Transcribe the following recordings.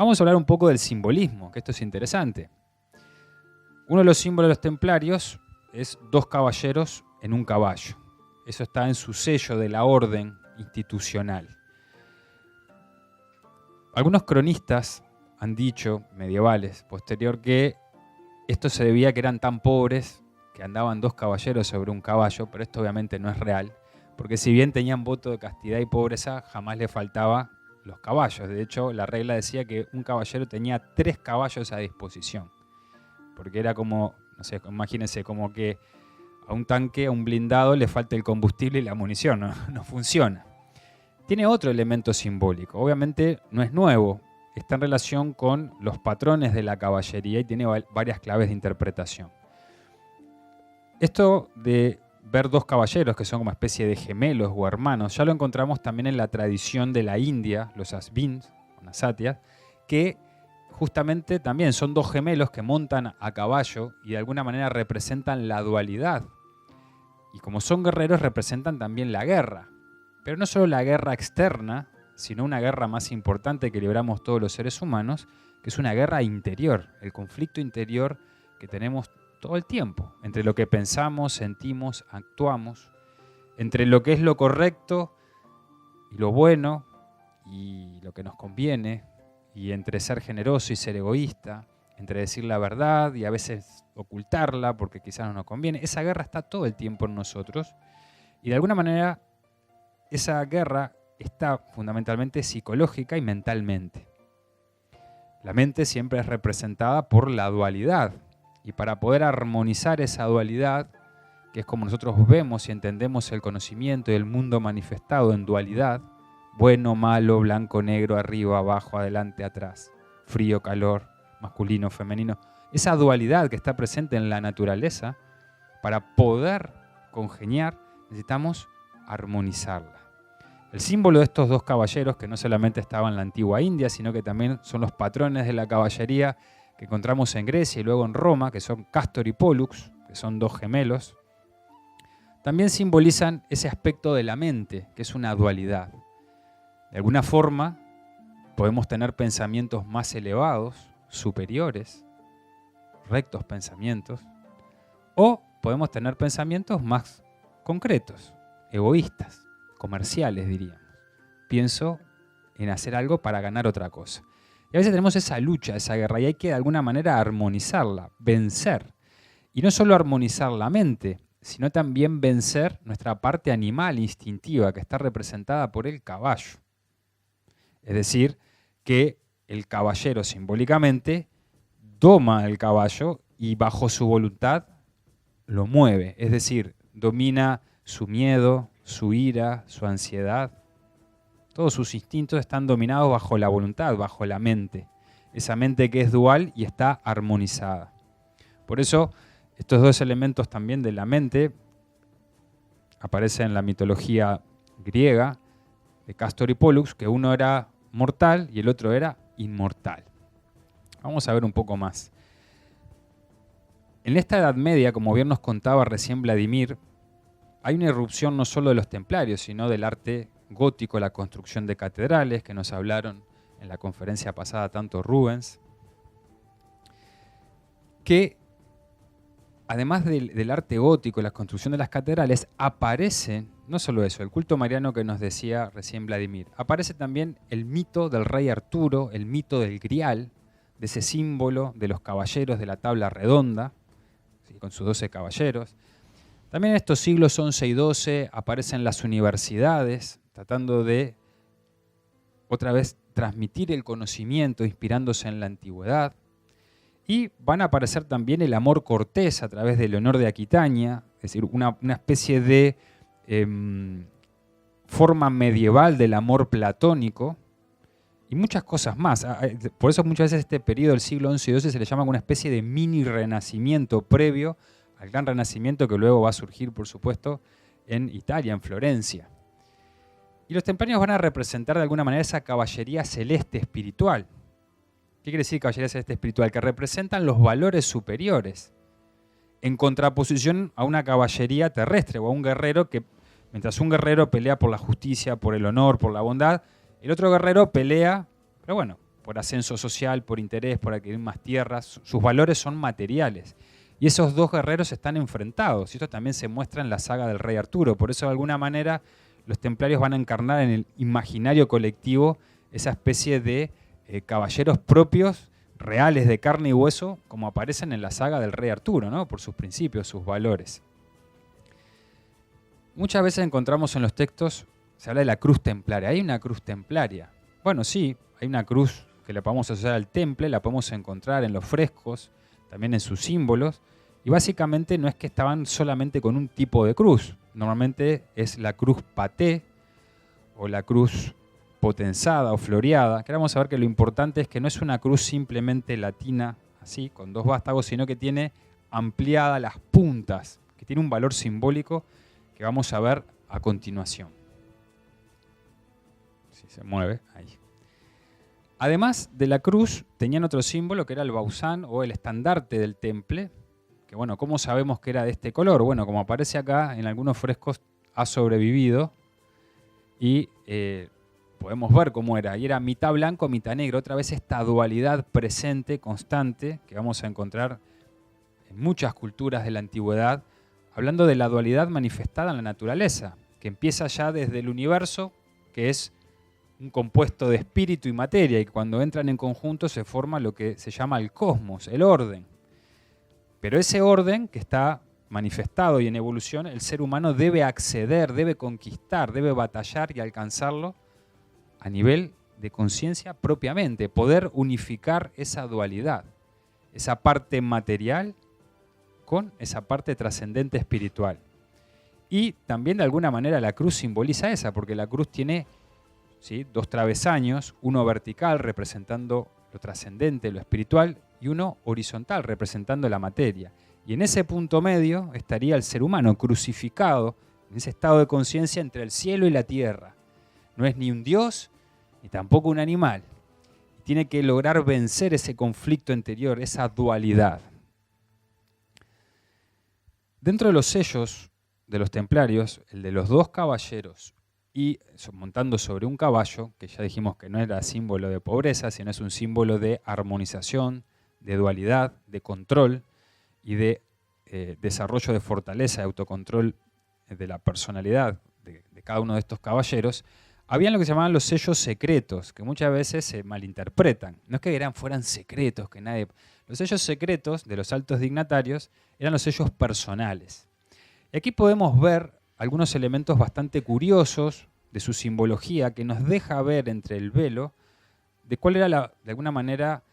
Vamos a hablar un poco del simbolismo, que esto es interesante. Uno de los símbolos de los templarios es 2 caballeros en un caballo. Eso está en su sello de la orden institucional. Algunos cronistas han dicho, medievales, posterior, que esto se debía a que eran tan pobres que andaban 2 caballeros sobre un caballo, pero esto obviamente no es real, porque si bien tenían voto de castidad y pobreza, jamás les faltaba los caballos. De hecho, la regla decía que un caballero tenía 3 caballos a disposición, porque era como, no sé, imagínense, como que a un tanque, a un blindado, le falta el combustible y la munición, no funciona. Tiene otro elemento simbólico, obviamente no es nuevo, está en relación con los patrones de la caballería y tiene varias claves de interpretación. Esto de ver 2 caballeros que son como especie de gemelos o hermanos, ya lo encontramos también en la tradición de la India, los asvins, las satyas, que justamente también son 2 gemelos que montan a caballo y de alguna manera representan la dualidad. Y como son guerreros, representan también la guerra. Pero no solo la guerra externa, sino una guerra más importante que libramos todos los seres humanos, que es una guerra interior, el conflicto interior que tenemos todo el tiempo, entre lo que pensamos, sentimos, actuamos, entre lo que es lo correcto y lo bueno y lo que nos conviene, y entre ser generoso y ser egoísta, entre decir la verdad y a veces ocultarla porque quizás no nos conviene. Esa guerra está todo el tiempo en nosotros y de alguna manera esa guerra está fundamentalmente psicológica y mentalmente. La mente siempre es representada por la dualidad. Y para poder armonizar esa dualidad, que es como nosotros vemos y entendemos el conocimiento y el mundo manifestado en dualidad, bueno, malo, blanco, negro, arriba, abajo, adelante, atrás, frío, calor, masculino, femenino, esa dualidad que está presente en la naturaleza, para poder congeniar necesitamos armonizarla. El símbolo de estos 2 caballeros, que no solamente estaban en la antigua India, sino que también son los patrones de la caballería que encontramos en Grecia y luego en Roma, que son Castor y Pollux, que son 2 gemelos, también simbolizan ese aspecto de la mente, que es una dualidad. De alguna forma, podemos tener pensamientos más elevados, superiores, rectos pensamientos, o podemos tener pensamientos más concretos, egoístas, comerciales diríamos. Pienso en hacer algo para ganar otra cosa. Y a veces tenemos esa lucha, esa guerra, y hay que de alguna manera armonizarla, vencer. Y no solo armonizar la mente, sino también vencer nuestra parte animal instintiva que está representada por el caballo. Es decir, que el caballero simbólicamente doma al caballo y bajo su voluntad lo mueve. Es decir, domina su miedo, su ira, su ansiedad. Todos sus instintos están dominados bajo la voluntad, bajo la mente. Esa mente que es dual y está armonizada. Por eso, estos 2 elementos también de la mente aparecen en la mitología griega de Castor y Pollux, que uno era mortal y el otro era inmortal. Vamos a ver un poco más. En esta Edad Media, como bien nos contaba recién Vladimir, hay una irrupción no solo de los templarios, sino del arte gótico, la construcción de catedrales, que nos hablaron en la conferencia pasada tanto Rubens, que además del arte gótico, la construcción de las catedrales, aparece, no solo eso, el culto mariano que nos decía recién Vladimir, aparece también el mito del rey Arturo, el mito del Grial, de ese símbolo de los caballeros de la tabla redonda, ¿sí?, con sus 12 caballeros. También en estos siglos XI y XII aparecen las universidades, tratando de, otra vez, transmitir el conocimiento, inspirándose en la antigüedad. Y van a aparecer también el amor cortés a través de Leonor de Aquitania, es decir, una especie de forma medieval del amor platónico, y muchas cosas más. Por eso muchas veces este periodo del siglo XI y XII se le llama una especie de mini renacimiento previo al gran renacimiento que luego va a surgir, por supuesto, en Italia, en Florencia. Y los templarios van a representar de alguna manera esa caballería celeste espiritual. ¿Qué quiere decir caballería celeste espiritual? Que representan los valores superiores, en contraposición a una caballería terrestre o a un guerrero que, mientras un guerrero pelea por la justicia, por el honor, por la bondad, el otro guerrero pelea, pero bueno, por ascenso social, por interés, por adquirir más tierras. Sus valores son materiales. Y esos dos guerreros están enfrentados. Y esto también se muestra en la saga del Rey Arturo. Por eso, de alguna manera, los templarios van a encarnar en el imaginario colectivo esa especie de caballeros propios, reales de carne y hueso, como aparecen en la saga del Rey Arturo, ¿no? Por sus principios, sus valores. Muchas veces encontramos en los textos, se habla de la cruz templaria. ¿Hay una cruz templaria? Bueno, sí, hay una cruz que la podemos asociar al temple, la podemos encontrar en los frescos, también en sus símbolos, y básicamente no es que estaban solamente con un tipo de cruz. Normalmente es la cruz paté o la cruz potenzada o floreada, que ahora vamos a ver que lo importante es que no es una cruz simplemente latina, así, con dos vástagos, sino que tiene ampliadas las puntas, que tiene un valor simbólico que vamos a ver a continuación. Si se mueve, ahí. Además de la cruz, tenían otro símbolo que era el bausán o el estandarte del temple, que bueno, ¿cómo sabemos que era de este color? Bueno, como aparece acá, en algunos frescos ha sobrevivido y podemos ver cómo era. Y era mitad blanco, mitad negro. Otra vez esta dualidad presente, constante, que vamos a encontrar en muchas culturas de la antigüedad, hablando de la dualidad manifestada en la naturaleza, que empieza ya desde el universo, que es un compuesto de espíritu y materia, y cuando entran en conjunto se forma lo que se llama el cosmos, el orden. Pero ese orden que está manifestado y en evolución, el ser humano debe acceder, debe conquistar, debe batallar y alcanzarlo a nivel de conciencia propiamente, poder unificar esa dualidad, esa parte material con esa parte trascendente espiritual. Y también de alguna manera la cruz simboliza esa, porque la cruz tiene, ¿sí?, dos travesaños, uno vertical representando lo trascendente, lo espiritual, y uno horizontal representando la materia. Y en ese punto medio estaría el ser humano crucificado en ese estado de conciencia entre el cielo y la tierra. No es ni un dios ni tampoco un animal. Tiene que lograr vencer ese conflicto interior, esa dualidad. Dentro de los sellos de los templarios, el de los dos caballeros y montando sobre un caballo, que ya dijimos que no era símbolo de pobreza, sino es un símbolo de armonización, de dualidad, de control y de desarrollo de fortaleza y autocontrol de la personalidad de cada uno de estos caballeros, habían lo que se llamaban los sellos secretos, que muchas veces se malinterpretan. No es que fueran secretos, que nadie... Los sellos secretos de los altos dignatarios eran los sellos personales. Y aquí podemos ver algunos elementos bastante curiosos de su simbología que nos deja ver entre el velo de cuál era, de alguna manera,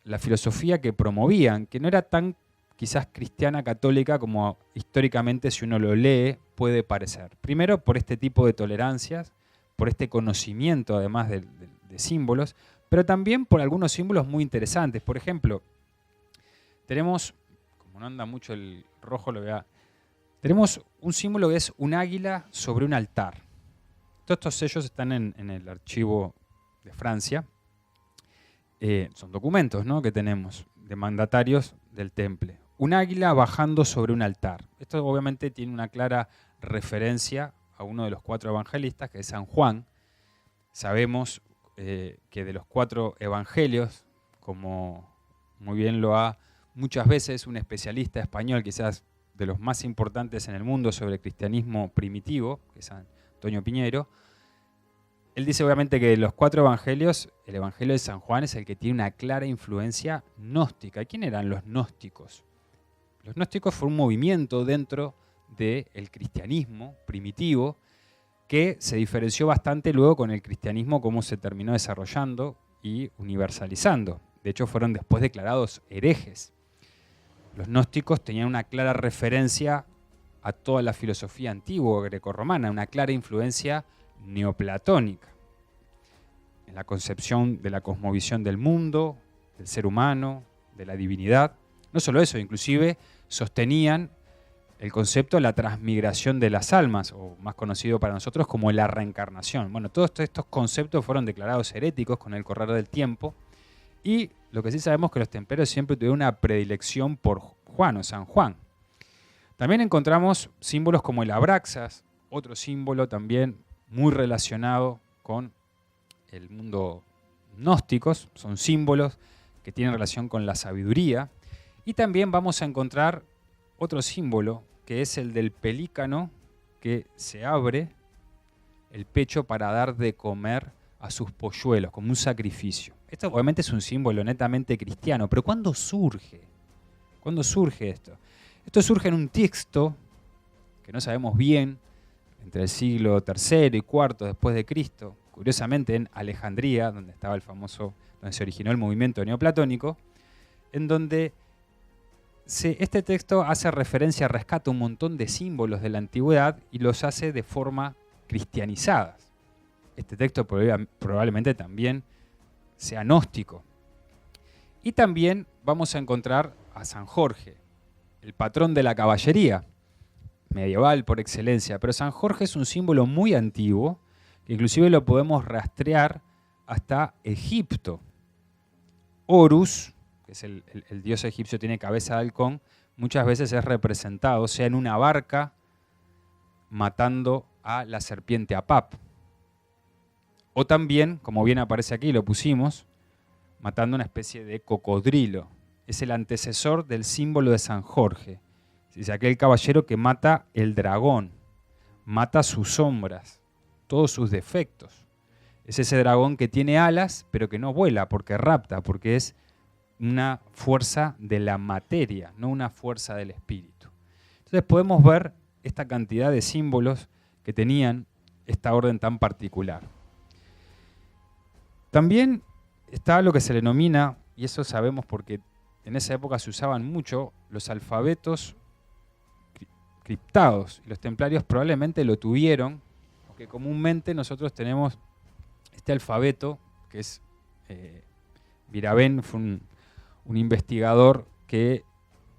la filosofía que promovían, que no era tan quizás cristiana católica como históricamente, si uno lo lee, puede parecer. Primero, por este tipo de tolerancias, por este conocimiento además de símbolos, pero también por algunos símbolos muy interesantes. Por ejemplo, tenemos, como no anda mucho el rojo, tenemos un símbolo que es un águila sobre un altar. Todos estos sellos están en el archivo de Francia. Son documentos, ¿no?, que tenemos de mandatarios del temple. Un águila bajando sobre un altar. Esto obviamente tiene una clara referencia a uno de los 4 evangelistas, que es San Juan. Sabemos que de los 4 evangelios, como muy bien lo ha muchas veces un especialista español, quizás de los más importantes en el mundo sobre el cristianismo primitivo, que es Antonio Piñeiro, él dice obviamente que de los 4 evangelios, el evangelio de San Juan es el que tiene una clara influencia gnóstica. ¿Quién eran los gnósticos? Los gnósticos fue un movimiento dentro del cristianismo primitivo que se diferenció bastante luego con el cristianismo, cómo se terminó desarrollando y universalizando. De hecho, fueron después declarados herejes. Los gnósticos tenían una clara referencia a toda la filosofía antigua grecorromana, una clara influencia neoplatónica en la concepción de la cosmovisión del mundo, del ser humano, de la divinidad. No solo eso, inclusive sostenían el concepto de la transmigración de las almas, o más conocido para nosotros como la reencarnación. Bueno, todos estos conceptos fueron declarados heréticos con el correr del tiempo, y lo que sí sabemos es que los templarios siempre tuvieron una predilección por Juan o San Juan. También encontramos símbolos como el abraxas, otro símbolo también muy relacionado con el mundo gnósticos, son símbolos que tienen relación con la sabiduría. Y también vamos a encontrar otro símbolo, que es el del pelícano que se abre el pecho para dar de comer a sus polluelos, como un sacrificio. Esto obviamente es un símbolo netamente cristiano, pero ¿cuándo surge? ¿Cuándo surge esto? Esto surge en un texto que no sabemos bien, entre el siglo III y IV después de Cristo, curiosamente en Alejandría, donde estaba donde se originó el movimiento neoplatónico, en donde este texto hace referencia, rescata un montón de símbolos de la antigüedad y los hace de forma cristianizada. Este texto probablemente también sea gnóstico. Y también vamos a encontrar a San Jorge, el patrón de la caballería, medieval por excelencia. Pero San Jorge es un símbolo muy antiguo, que inclusive lo podemos rastrear hasta Egipto. Horus, que es el dios egipcio, tiene cabeza de halcón, muchas veces es representado, sea en una barca, matando a la serpiente Apap. O también, como bien aparece aquí, lo pusimos, matando una especie de cocodrilo. Es el antecesor del símbolo de San Jorge. Es aquel caballero que mata el dragón, mata sus sombras, todos sus defectos. Es ese dragón que tiene alas, pero que no vuela, porque rapta, porque es una fuerza de la materia, no una fuerza del espíritu. Entonces podemos ver esta cantidad de símbolos que tenían esta orden tan particular. También está lo que se le denomina, y eso sabemos porque en esa época se usaban mucho, los alfabetos criptados. Y los templarios probablemente lo tuvieron, porque comúnmente nosotros tenemos este alfabeto, que es Viravent, fue un investigador que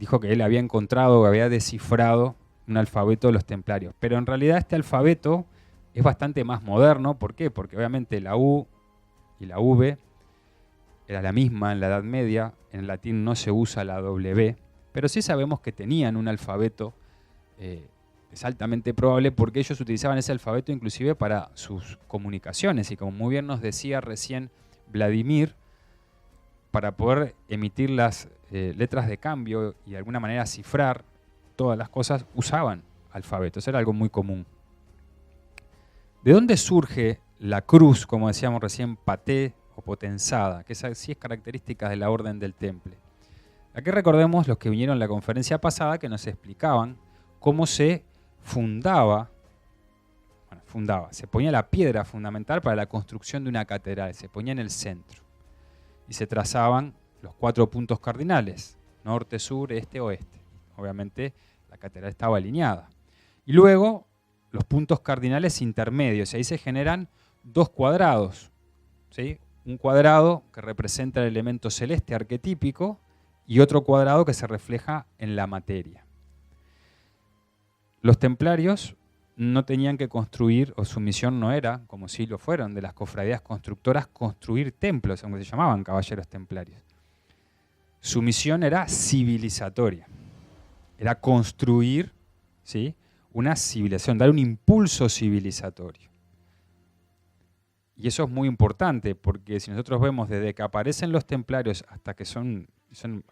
dijo que él había encontrado, había descifrado un alfabeto de los templarios. Pero en realidad este alfabeto es bastante más moderno. ¿Por qué? Porque obviamente la U y la V era la misma en la Edad Media, en el latín no se usa la W, pero sí sabemos que tenían un alfabeto, es altamente probable porque ellos utilizaban ese alfabeto inclusive para sus comunicaciones, y como muy bien nos decía recién Vladimir, para poder emitir las letras de cambio y de alguna manera cifrar todas las cosas, usaban alfabetos, era algo muy común. ¿De dónde surge la cruz, como decíamos recién, paté o potenzada, que sí es característica de la orden del temple? Aquí recordemos los que vinieron a la conferencia pasada que nos explicaban cómo se se ponía la piedra fundamental para la construcción de una catedral, se ponía en el centro y se trazaban los 4 puntos cardinales, norte, sur, este, oeste. Obviamente la catedral estaba alineada. Y luego los puntos cardinales intermedios, y ahí se generan 2 cuadrados, ¿sí? Un cuadrado que representa el elemento celeste arquetípico y otro cuadrado que se refleja en la materia. Los templarios no tenían que construir, o su misión no era, como sí lo fueron de las cofradías constructoras, construir templos, aunque se llamaban caballeros templarios. Su misión era civilizatoria, era construir, ¿sí?, una civilización, dar un impulso civilizatorio. Y eso es muy importante, porque si nosotros vemos desde que aparecen los templarios hasta que son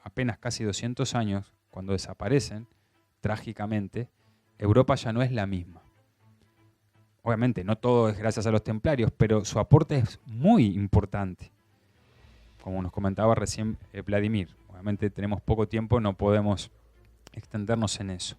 apenas casi 200 años, cuando desaparecen, trágicamente, Europa ya no es la misma. Obviamente, no todo es gracias a los templarios, pero su aporte es muy importante, como nos comentaba recién Vladimir. Obviamente tenemos poco tiempo, no podemos extendernos en eso.